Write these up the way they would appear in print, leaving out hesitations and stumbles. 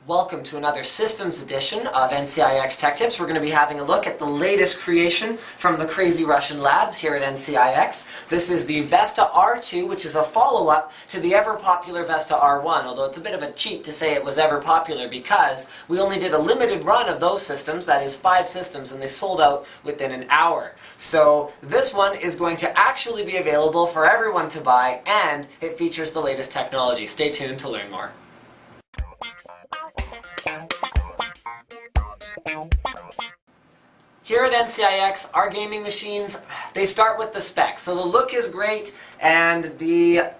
Welcome to another Systems edition of NCIX Tech Tips. We're going to be having a look at the latest creation from the Crazy Russian labs here at NCIX. This is the Vesta R2, which is a follow-up to the ever-popular Vesta R1, although it's a bit of a cheat to say it was ever popular because we only did a limited run of those systems, that is 5 systems, and they sold out within an hour. So this one is going to actually be available for everyone to buy, and it features the latest technology. Stay tuned to learn more. Here at NCIX, our gaming machines, they start with the specs. So the look is great and the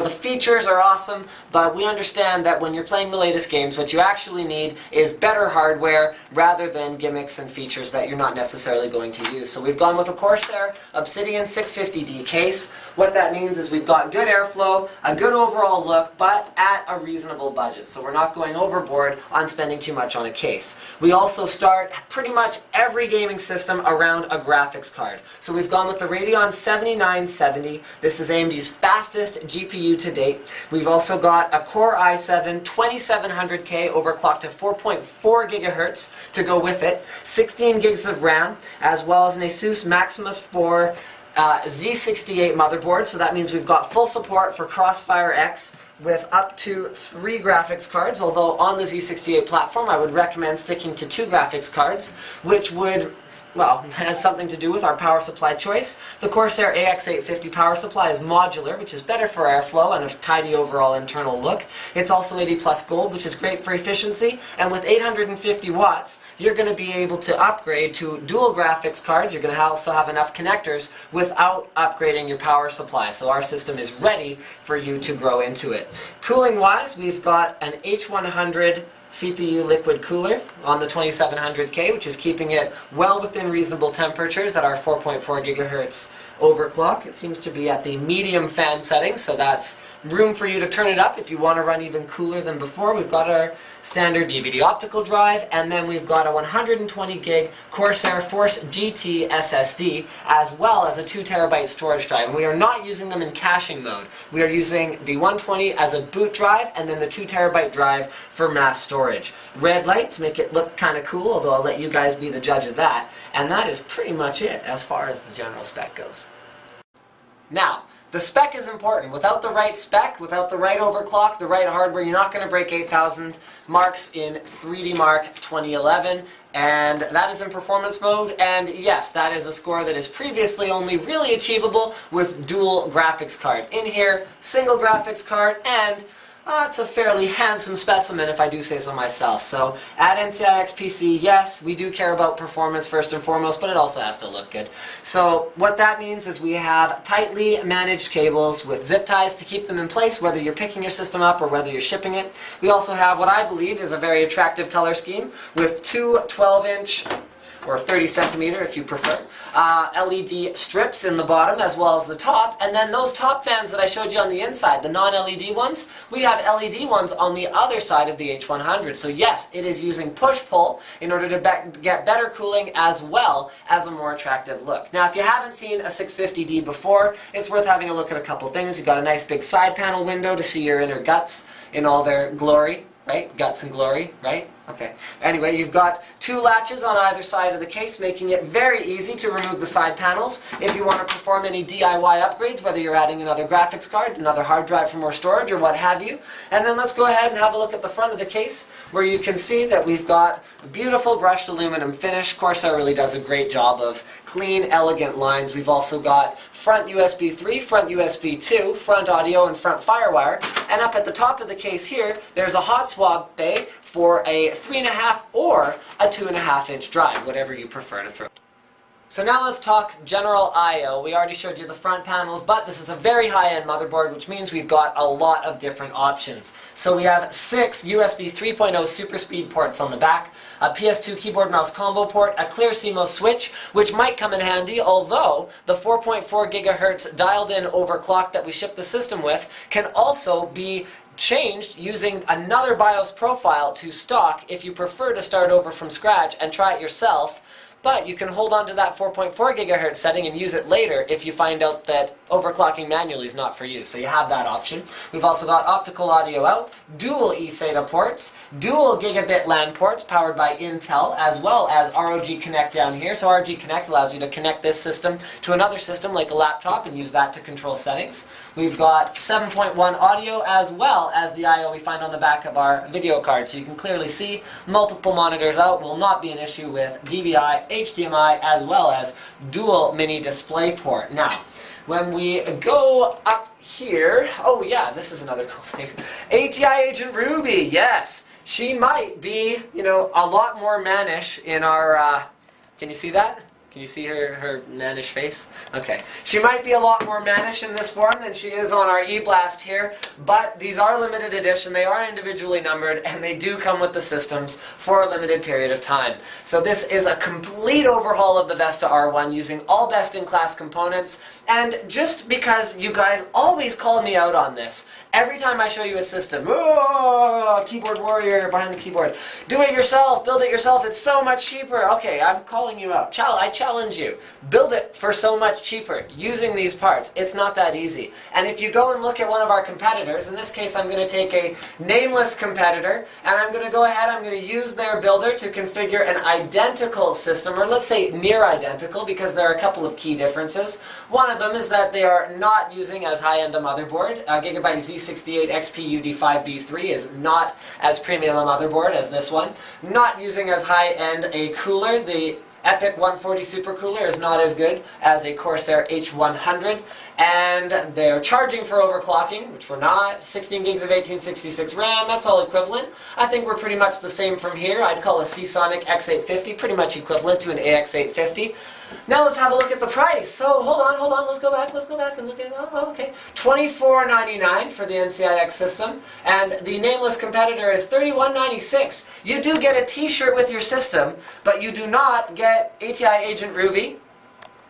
features are awesome, but we understand that when you're playing the latest games, what you actually need is better hardware rather than gimmicks and features that you're not necessarily going to use. So we've gone with a Corsair Obsidian 650D case. What that means is we've got good airflow, a good overall look, but at a reasonable budget. So we're not going overboard on spending too much on a case. We also start pretty much every gaming system around a graphics card. So we've gone with the Radeon 7970. This is AMD's fastest GPU to date. We've also got a Core i7 2700K overclocked to 4.4 gigahertz to go with it, 16 gigs of RAM, as well as an Asus Maximus 4 Z68 motherboard. So that means we've got full support for Crossfire X with up to 3 graphics cards, although on the Z68 platform I would recommend sticking to 2 graphics cards, which would, well, has something to do with our power supply choice. The Corsair AX850 power supply is modular, which is better for airflow and a tidy overall internal look. It's also 80 plus gold, which is great for efficiency, and with 850 watts, you're going to be able to upgrade to dual graphics cards. You're going to also have enough connectors without upgrading your power supply, so our system is ready for you to grow into it. Cooling-wise, we've got an H100 CPU liquid cooler on the 2700K, which is keeping it well within reasonable temperatures at our 4.4 gigahertz overclock. It seems to be at the medium fan setting, so that's room for you to turn it up if you want to run even cooler than before. We've got our standard DVD optical drive, and then we've got a 120 gig Corsair Force GT SSD, as well as a 2 terabyte storage drive. And we are not using them in caching mode. We are using the 120 as a boot drive, and then the 2 terabyte drive for mass storage. Red lights make it look kind of cool, although I'll let you guys be the judge of that. And that is pretty much it as far as the general spec goes. Now, the spec is important. Without the right spec, without the right overclock, the right hardware, you're not going to break 8,000 marks in 3D Mark 2011. And that is in performance mode, and yes, that is a score that is previously only really achievable with dual graphics card. In here, single graphics card, and it's a fairly handsome specimen if I do say so myself. So at NCIX PC, yes, we do care about performance first and foremost, but it also has to look good. So what that means is we have tightly managed cables with zip ties to keep them in place, whether you're picking your system up or whether you're shipping it. We also have what I believe is a very attractive color scheme with 2 12-inch or 30 centimeter if you prefer, LED strips in the bottom as well as the top, and then those top fans that I showed you on the inside, the non-LED ones, we have LED ones on the other side of the H100. So yes, it is using push-pull in order to get better cooling as well as a more attractive look. Now if you haven't seen a 650D before, it's worth having a look at a couple things. You've got a nice big side panel window to see your inner guts in all their glory. Right? Guts and glory, right? Okay. Anyway, you've got 2 latches on either side of the case, making it very easy to remove the side panels if you want to perform any DIY upgrades, whether you're adding another graphics card, another hard drive for more storage, or what have you. And then let's go ahead and have a look at the front of the case, where you can see that we've got a beautiful brushed aluminum finish. Corsair really does a great job of clean, elegant lines. We've also got front USB 3, front USB 2, front audio, and front FireWire. And up at the top of the case here, there's a hot swap bay for a 3.5 or a 2.5 inch drive, whatever you prefer to throw. So now let's talk general I/O. We already showed you the front panels, but this is a very high-end motherboard, which means we've got a lot of different options. So we have 6 USB 3.0 super speed ports on the back, a PS2 keyboard mouse combo port, a clear CMOS switch, which might come in handy, although the 4.4 gigahertz dialed-in overclock that we ship the system with can also be changed using another BIOS profile to stock if you prefer to start over from scratch and try it yourself. but you can hold on to that 4.4 gigahertz setting and use it later if you find out that overclocking manually is not for you. So you have that option. We've also got optical audio out, dual eSATA ports, dual gigabit LAN ports powered by Intel, as well as ROG Connect down here. So ROG Connect allows you to connect this system to another system like a laptop and use that to control settings. We've got 7.1 audio as well as the I/O we find on the back of our video card. So you can clearly see multiple monitors out will not be an issue with DVI, HDMI, as well as dual mini display port. Now, when we go up here, oh yeah, this is another cool thing. ATI Agent Ruby, yes, she might be, you know, a lot more mannish in our, can you see that? Can you see her mannish face? Okay. She might be a lot more mannish in this form than she is on our eBlast here, but these are limited edition, they are individually numbered, and they do come with the systems for a limited period of time. So this is a complete overhaul of the Vesta R1 using all best-in-class components, and just because you guys always call me out on this, every time I show you a system, oh, keyboard warrior behind the keyboard, do it yourself, build it yourself, it's so much cheaper. Okay, I'm calling you out. I challenge you. Build it for so much cheaper using these parts. It's not that easy. And if you go and look at one of our competitors, in this case I'm going to take a nameless competitor, and I'm going to go ahead, I'm going to use their builder to configure an identical system, or let's say near identical, because there are a couple of key differences. One of them is that they are not using as high-end a motherboard. Gigabyte Z68 XP UD5B3 is not as premium a motherboard as this one. Not using as high-end a cooler. The Epic 140 supercooler is not as good as a Corsair H100, and they're charging for overclocking, which we're not. 16 gigs of 1866 RAM, that's all equivalent. I think we're pretty much the same from here. I'd call a Seasonic X850 pretty much equivalent to an AX850. Now let's have a look at the price. So hold on, let's go back and look at, oh, okay. $24.99 for the NCIX system, and the nameless competitor is $31.96. You do get a t-shirt with your system, but you do not get ATI Agent Ruby,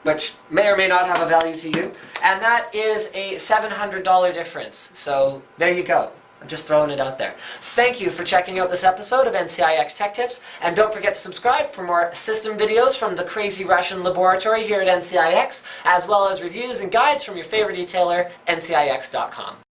which may or may not have a value to you, and that is a $700 difference. So there you go. I'm just throwing it out there. Thank you for checking out this episode of NCIX Tech Tips, and don't forget to subscribe for more system videos from the Crazy Russian Laboratory here at NCIX, as well as reviews and guides from your favorite retailer, NCIX.com.